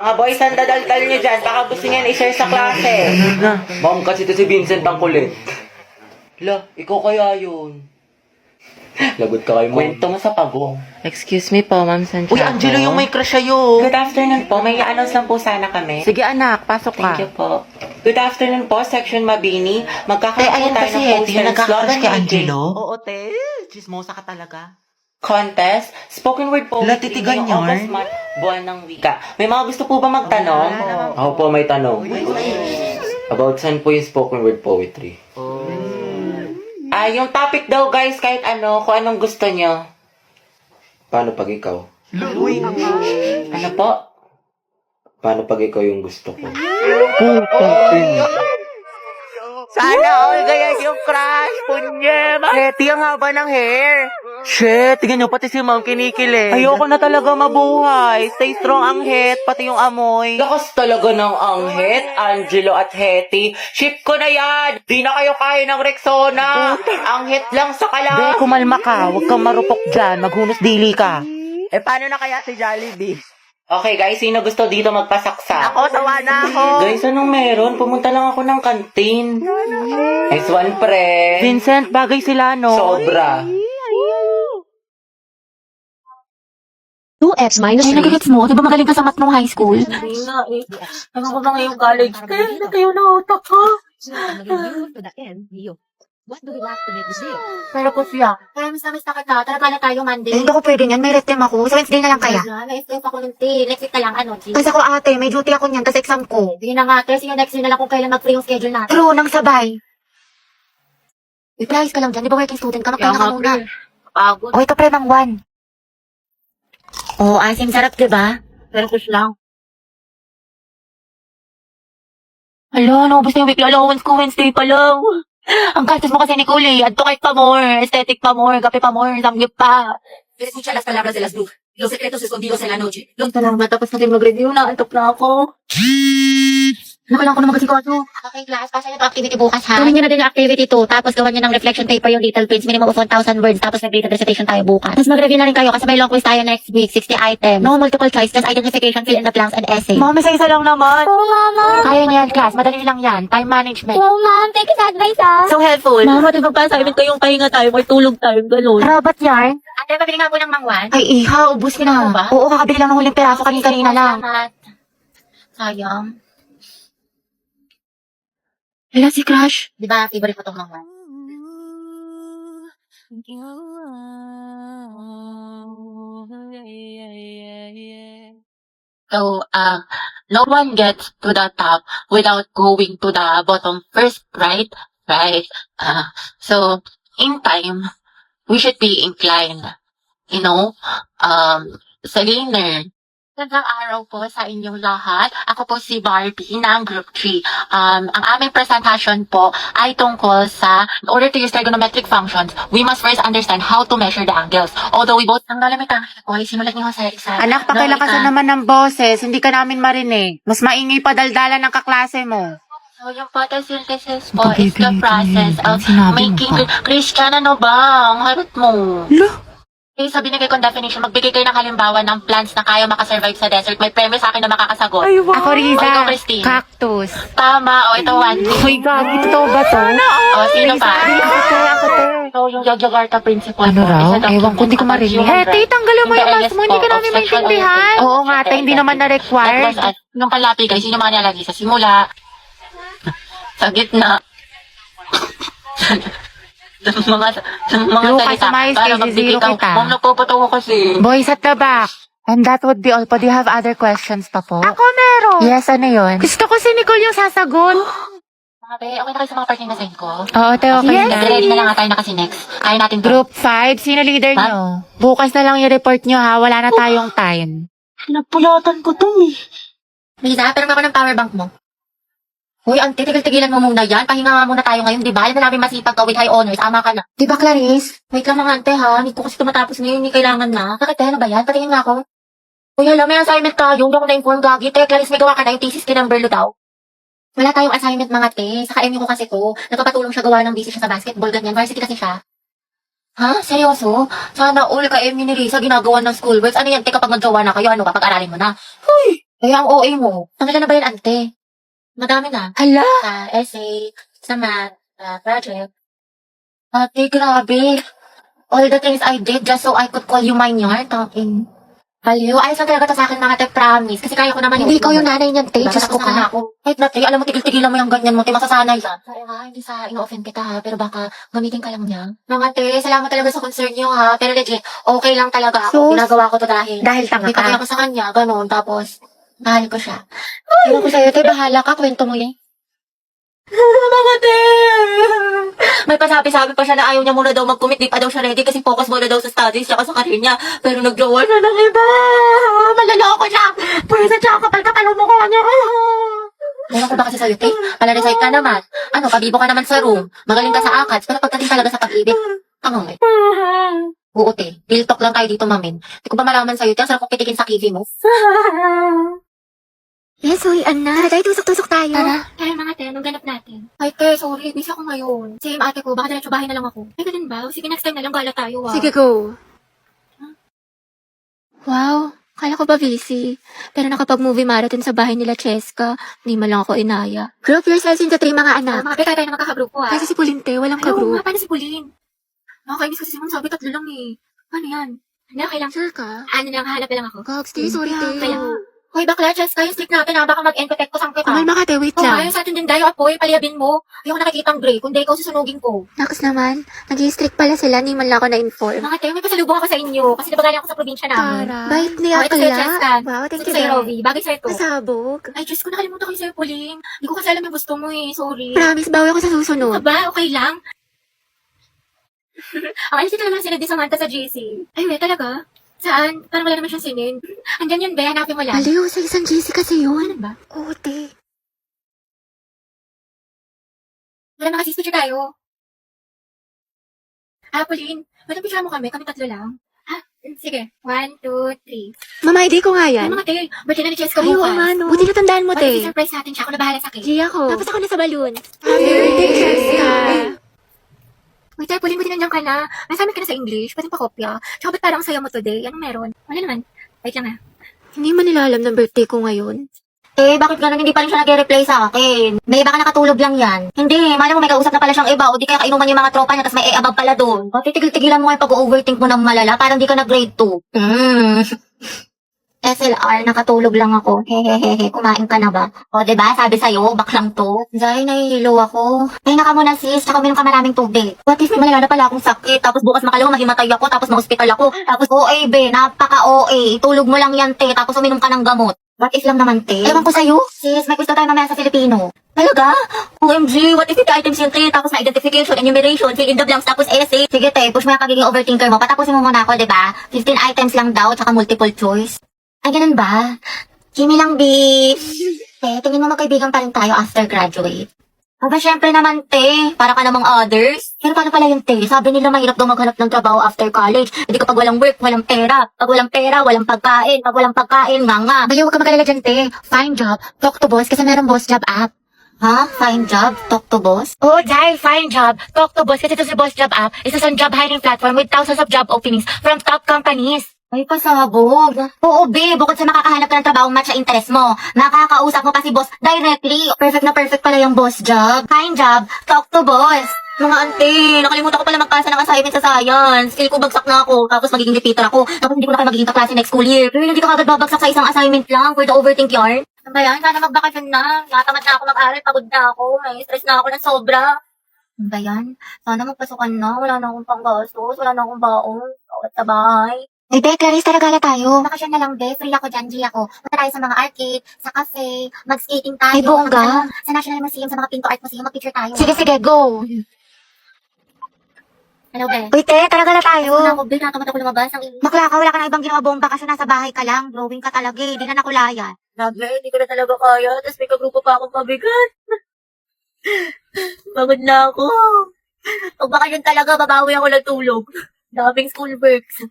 Mga boys, ang dadaldal nyo dyan. Baka gusto niyan i-share sa klase. Ma'am, kasi ito si Vincent ang kulit. Lo, ikaw kaya yun. Lagot ka kay ma'am. Kwento mo sa pagong. Excuse me po, Ma'am Santiago. Uy, Angelo, yung may crush sa'yo. Good afternoon po. May i-announce lang po sana kami. Sige anak, pasok ka. Thank you po. Good afternoon po, Section Mabini. Magkakaroon po ayan tayo kasi, ng Hetty, poster yung and nagkakrush slogan kay making. Angelo? Oo, te. Chismosa ka talaga. Contest, spoken word poetry. Latitigan ngayong yarn? August month, buwan ng wika. May mga gusto po ba magtanong? Ako po may tanong. About saan po yung spoken word poetry? Yung topic daw guys, kahit ano, kung anong gusto nyo. Paano pag ikaw? Ano po? Paano pag ikaw yung gusto ko? Sana all ganyan yung crush, punye. Hetty, ang haba ng hair. Shit, tingnan nyo, pati si ma'am kinikilig. Ayoko na talaga mabuhay. Stay strong ang het, pati yung amoy. Lakas talaga ng anghet, Angelo at Hetty. Ship ko na yan. Di na kayo kaya ng Rexona. Anghet lang sa kala. Be, kumalma ka. Huwag kang marupok dyan. Maghunos dili ka. Paano na kaya si Jollibee? Okay guys, sino gusto dito magpasaksa? Ako, tawa na ako. Guys, anong meron? Pumunta lang ako ng kantin. Nice one, pre. Vincent, bagay sila, no? Sobra. 2x minus Ay, 3. nagigits mo? Di ba magaling ka sa math nung high school? Hindi nga eh. Ano ko ba ngayong college? Kaya na kayo na utak ko. To the end, you. What do we lack to make this deal? Pero po siya. Kaya miss na kita. Tara pala tayo Monday. Hindi ko pwede yan. May rest time ako. Sa Wednesday na lang kaya. May stress ako ng tea. Next week na lang, ano, G? Kasi ako ate, may duty ako niyan kasi exam ko. Hindi na nga, kasi yung next week na lang kung kailan mag-free yung schedule natin. True, nang sabay. May price ka lang dyan. Di ba working student ka? Magkano ka muna? Pagod. O, ito pre ng 1. Oh, asim sarap, di ba? Pero push lang. Hala, naubos na yung weekly allowance ko. Wednesday pa lang. Ang gastos mo kasi, Nicole, eh. Adto kahit pa more. Aesthetic pa more. Kape pa more. Samgyup pa. Escucha las palabras de las dos. Los secretos escondidos en la noche. Los Salamat, tapos natin mag-review na. Antok na ako. Nakailangan ko na mag-asikaso. Okay, class. Pasa yung activity bukas, ha? Gawin niyo na din yung activity 2, tapos gawan niyo ng reflection paper yung little prints, minimum of 1,000 words, tapos nag-graded recitation tayo bukas. Tapos mag-review na rin kayo kasi may long quiz tayo next week, 60 items. No multiple choice, just identification, fill in the blanks, and essay. Mami, isa lang naman. Oh, mama. Kaya niya yan, class. Madali lang yan. Time management. Oh, ma'am, thank you sa advice, So helpful. Mama, di ba pa assignment ko yung pahinga tayo, may tulog tayo, gano'n. Rabat yarn. Ate, pabili nga po ng mangwan. Ay, iha, ubus ka na. ba? Oo, kakabili lang ng huling peraso kanina lang. Salamat. Sayang. Hala, si Crush. Di ba, favorite ko tong mangwan? So, no one gets to the top without going to the bottom first, right? Right. So, in time, we should be inclined, sa linear. Magandang araw po sa inyong lahat. Ako po si Barbie ng Group 3. Ang aming presentation po ay tungkol sa, in order to use trigonometric functions, we must first understand how to measure the angles. Although we both, ang lalamig ang ko, sinulat niyo sa isa. Anak, pakilakasan naman ng boses. Hindi ka namin marinig. Mas maingay pa daldalan ng kaklase mo. So, yung photosynthesis po is the process of making... Christian, ano ba? Ang harot mo. Okay, sa binigay kong definition, magbigay kayo ng halimbawa ng plants na kaya makasurvive sa desert. May premyo sa akin na makakasagot. Ako, O, Riza. ikaw, Christine. Cactus. Tama. O, ito, one. Uy, gagi. Totoo ba to? O, sino pa? Ako, te. So, yung Jakarta principle Ano po raw? is a document Ewan ko, hindi ko about marinig. human Hete, rights tanggalin mo in the yung mask areas mo. Hindi po ka of namin sexual maintindihan. orientation. Oo nga, te. Hindi naman That na-required. was at yung kalapi, guys, sino mga nilalagay sa simula? Sa gitna. Sa mga Lucas, salita. sumayos Para kay magbigay Zero ka. kita. Ma'am, napapatawa kasi. Boys at the back. And that would be all po. Do you have other questions pa po? Ako meron. Yes, ano yun? Gusto ko si Nicole yung sasagot. Mga be, okay na kayo sa mga parting na send ko? Oo, te, okay. Yes, na. Ready na lang nga tayo na kasi next. Kaya natin to. Group 5, sino leader nyo? Bukas na lang i-report nyo ha. Wala na tayong time. Napulatan ko to eh. Lisa, pero ako ng power bank mo. Uy, auntie, tigil-tigilan mo muna yan. Pahinga nga muna tayo ngayon, di ba? Yan na namin masipag ka with high honors. Ama ka na. Di ba, Clarice? Wait lang mga ante ha. Hindi ko kasi tumatapos ngayon. Hindi kailangan na. Bakit ano ba yan? Patingin nga ako. Uy, hala, may assignment tayo. Hindi ako na-inform gagi. Te, Clarice, may gawa ka na yung thesis kinumber daw. Wala tayong assignment mga te. Sa MU ko kasi to. Nagpapatulong siya gawa ng busy siya sa basketball. Ganyan. Varsity kasi siya. Ha? Seryoso? Sana all ka MU ni Risa ginagawa ng schoolworks. Ano yan? Te, kapag naggawa na kayo, ano ka? Pag-aralin mo na. Uy! Kaya ang OA mo, tanggal na ba yan, ante? Madami na. Hala! Sa essay, sa math, project. Ate, grabe. All the things I did just so I could call you mine yarn, talking. Baliw, ayos lang talaga to sa akin mga te, promise. Kasi kaya ko naman Hindi ikaw yung nanay niyan, te. Diyos ko ka. Kahit na te, alam mo, tigil-tigilan mo yung ganyan mo, te, masasanay yan. Oo nga, hindi sa ino-offend kita ha, pero baka gamitin ka lang niya. Mga te, salamat talaga sa concern niyo ha, pero legit, okay lang talaga ako. Sus. Ginagawa ko to dahil Dahil tanga may kaya ka. ko sa kanya, ganun, tapos, mahal ko siya. Pero ko sa'yo, te, bahala ka, kwento mo yan. Mga te! May pasabi-sabi pa siya na ayaw niya muna daw mag-commit, di pa daw siya ready kasi focus muna daw sa studies tsaka sa career niya. Pero nag-jowa siya ng iba! Malaloko siya! Pwede siya kapal-kapal mukha niya! Meron ko ba kasi sa'yo, te? Pala-recite ka naman. Ano, pabibo ka naman sa room. Magaling ka sa akats, pero pagdating talaga sa pag-ibig, ano eh? Oo, te. Real talk lang tayo dito, mamin. Di ko ba malaman sa'yo, te? Ang sarap kong pitikin sa kiwi mo. Yes, uy, Anna. Tara, tayo, tusok-tusok tayo. Tara, mga te, anong ganap natin? Ay, te, sorry, busy ako ngayon. Same ate ko, baka diretso bahay na lang ako. Ay, ganun ba? Sige, next time na lang gala tayo, ah. Sige, go. Wow, kala ko ba busy? Pero nakapag-movie marathon sa bahay nila Cheska, hindi man lang ako inaya. Group yourselves into 3 mga anak. Mga pe, tayo na magkakagrupo, ah. Kasi si Pulinte, walang Ay, oo ka-group. nga, paano si Pauline? Nakakainis kasi si Simon, sabi 3 lang eh. Ano yan? Hindi, okay lang. Sure ka? Ano lang, hahanap na lang ako. Gogs, te, sorry, te. Kaya, hoy, bakla, Cheska, yung stick natin, ha? Baka mag-end-protect ko sang kita. Kumalma ka, te, wait Oh, lang. ayun sa atin din dayo, apoy, paliyabin mo. Ayoko nakikita ang gray, kundi ikaw susunugin ko. Nakas naman, nag-i-strict pala sila, hindi man lang ako na-inform. Mga te, may pasalubong ako sa inyo, kasi nabagali ako sa probinsya namin. Bait Oh, niya ito sa'yo, kaya. Cheska. Wow, thank Ito you, sa'yo, Beth. Rovi. Bagay sa'yo to. Pasabog. Ay, Diyos ko, nakalimutan ko yung sa'yo, Pauline. Hindi ko kasi alam yung gusto mo eh, sorry. Promise, bawi ako sa susunod. Aba, okay lang. Ayos dito naman sila di Samantha sa GC. Ay, wait, talaga? Saan? Parang wala naman siyang sinin. Andyan yun, Be. Hanapin mo lang. Aliw, sa isang GC kasi yun. Ano ba? Oo, te. Wala mga sis, picture tayo. Pauline, ba't picture mo kami? Kami 3 lang. Sige. 1, 2, 3. Mama, ID ko nga Ay, yan. mga te, birthday na ni Cheska Ay, oo bukas. nga, no. Buti natandaan mo, te. Surprise natin siya. Ako na bahala sa cake. Gia ko. Tapos ako na sa balloon. Happy birthday, Cheska. Wait, Pauline, buti nandiyan ka na. Nasabi ka na sa English. Pwede pa kopya. Tsaka ba't parang ang saya mo today? Anong meron? Wala naman. Wait lang Hindi man nila alam ng birthday ko ngayon. Eh, bakit ganun hindi pa rin siya nag-reply sa akin? May baka nakatulog lang yan. Hindi, mali mo may kausap na pala siyang iba o di kaya kainuman yung mga tropa niya tapos may above pala doon. O, titigil-tigilan mo yung pag-overthink mo ng malala parang di ka na grade 2. SLR, nakatulog lang ako. Hehehehe, kumain ka na ba? O, diba? Sabi sa'yo, baklang to. Zay, nahihilo ako. Pahinga ka muna sis, tsaka uminom ka maraming tubig. What if may malala pala akong sakit, tapos bukas makalawa mahimatay ako, tapos ma-hospital ako, tapos OA be, napaka-OA. Tulog mo lang yan te, tapos uminom ka ng gamot. What if lang naman te? Ewan ko sa'yo. Sis, may gusto tayo mamaya sa Filipino. Talaga? OMG, what if 50 items yung te, tapos na identification, enumeration, fill in the blanks, tapos essay. Sige te, push mo yung pagiging overthinker mo. Patapusin mo muna ako, diba? 15 items lang daw, tsaka multiple choice. Ay, ganun ba? Kimi lang, bitch. Te, tingin mo magkaibigan pa rin tayo after graduate. Aba, syempre naman, te. Para ka namang others. Pero paano pala yung te? Sabi nila mahirap daw maghanap ng trabaho after college. Hindi kapag walang work, walang pera. Pag walang pera, walang pagkain. Pag walang pagkain, nga. Baliw, huwag ka magalala dyan, te. Find job. Talk to boss kasi meron boss job app. Ha? Find job? Talk to boss? Oo, Jai, find job. Talk to boss kasi ito si Boss Job app. Isa sa job hiring platform with thousands of job openings from top companies. Ay, pasabog. Oo, be. Bukod sa makakahanap ka ng trabaho match sa interest mo, makakausap mo pa si boss directly. Perfect na perfect pala yung boss job. Find job, talk to boss. Mga ante, nakalimutan ko pala magpasa ng assignment sa science. Feel ko bagsak na ako, tapos magiging repeater ako. Tapos hindi ko na kayo magiging kaklase next school year. Pero hindi ka agad babagsak sa isang assignment lang for the overthink yarn. Ano ba yan? Sana magbakasyon na. Natamad na ako mag-aral, pagod na ako. May stress na ako ng sobra. Ano ba yan? Sana magpasukan na. Wala na akong panggastos. Wala na akong baon. Awat sa bahay. Eh, Be, Clarice, talaga tayo. Bakasyon na lang, Be. Free ako dyan, G ako. Punta tayo sa mga arcade, sa cafe, mag-skating tayo. Ay, bongga. Sa National Museum, sa mga Pinto Art Museum, mag-picture tayo. Sige, go. Hello, Be. Uy, te, talaga na tayo. Ayun ako, Be. Nakatamad ako lumabas. Bakla ka, wala ka na ibang ginawa bomba kasi nasa bahay ka lang. Drawing ka talaga eh. Di na nakulayan. Grabe, hindi ko na talaga kaya. Tapos may kagrupo pa akong pabigat. Pagod na ako. Pag baka yun talaga, babawi ako ng tulog. Daming school works.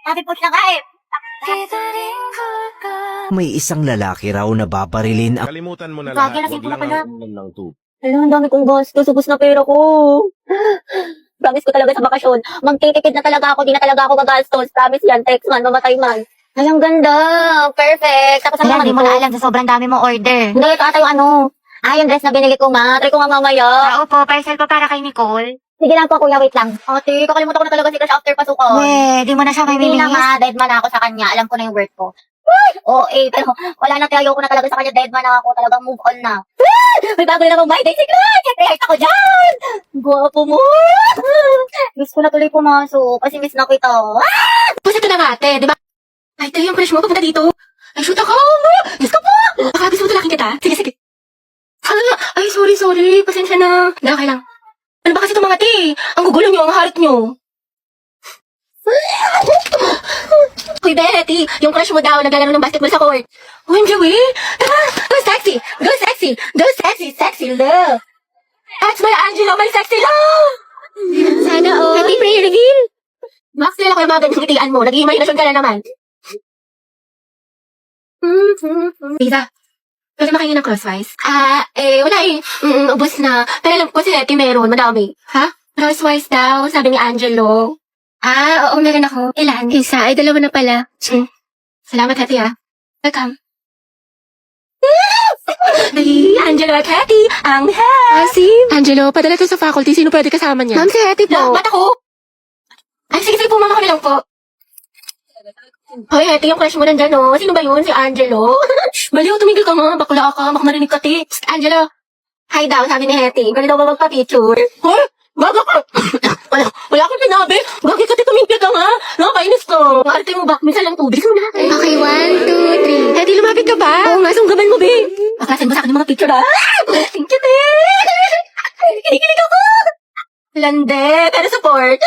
Sabi po siya nga eh. May isang lalaki raw na babarilin ang Kalimutan mo na Bagay na lahat. Huwag siguro lang pala. ang ulam ng tubig. Alam, ang dami kong gastos. Ubus na pera ko. Promise ko talaga sa bakasyon. Magtitipid na talaga ako, di na talaga ako gagastos. Promise yan, text man, mamatay man. Ay, ang ganda. Perfect. Tapos ano Alam, di naman mo na ito? alam sa sobrang dami mong order. Hindi, ito ata yung ano. Yung dress na binili ko, ma. Try ko nga mamaya. Oo po, parcel po para kay Nicole. Sige lang po, kuya, wait lang. Ate, kakalimutan ko na talaga si Crush after pasukan. Di mo na siya may Hindi na mimiss. nga, dead man ako sa kanya. Alam ko na yung worth ko. Pero wala na, ayaw ko na talaga sa kanya. Dead man ako. Talagang move on na. May bago na namang my day si Crush. Siyempre, heart ako dyan. Guwapo mo. Miss ko na tuloy pumasok kasi miss na kita. Tapos ito na nga, ate, di ba? Ay, tayo yung crush mo, papunta dito. Ay, shoot ako! Yes ka po! Baka gusto mo talaking kita. Sige, sige. Ay, sorry. Pasensya na. Hindi, okay lang. Ano ba kasi itong mga te? Ang gugulo nyo, ang harit nyo. Hoy, Betty, yung crush mo daw, naglalaro ng basketball sa court. Oh, Joey, tara, go sexy, sexy love. That's my Angelo, my sexy love. Sana all. Happy prayer reveal. Max, nila ko yung mga ganyang ngitian mo. Nag-iimaginasyon ka na naman. Lisa, pwede makahingi ng crosswise? Wala eh. Ubus na. Pero alam ko si Hetty meron, madami. Ha? Crosswise daw, sabi ni Angelo. Oo, meron ako. Ilan? Isa, ay dalawa na pala. Salamat, Hetty, ha. Welcome. Ay, Angelo at Hetty, ang Sim. Angelo, padala to sa faculty. Sino pwede kasama niya? Ma'am, si Hetty po. Ba't ako? Ay, sige po, mama ko na lang po. Hoy, Hetty, yung crush mo nandyan, no? Sino ba yun? Si Angelo? Baliw, tumigil ka nga. Bakla ka. Baka marinig ka, ti. Psst, Angelo. Hi daw, sabi ni Hetty. Pwede daw ba magpa-picture? Hoy, bago ka. wala akong sinabi. Gagi ka, ti, tumigil ka nga. Nakakainis to. Arte mo ba? Minsan lang tubig mo na. Okay, 1, 2, 3. Hetty, lumapit ka ba? Oo nga, sunggaban mo, be. Pakasin mo sa akin yung mga picture, ha? Thank you, te. Kinikilig ako. Lande, pero support.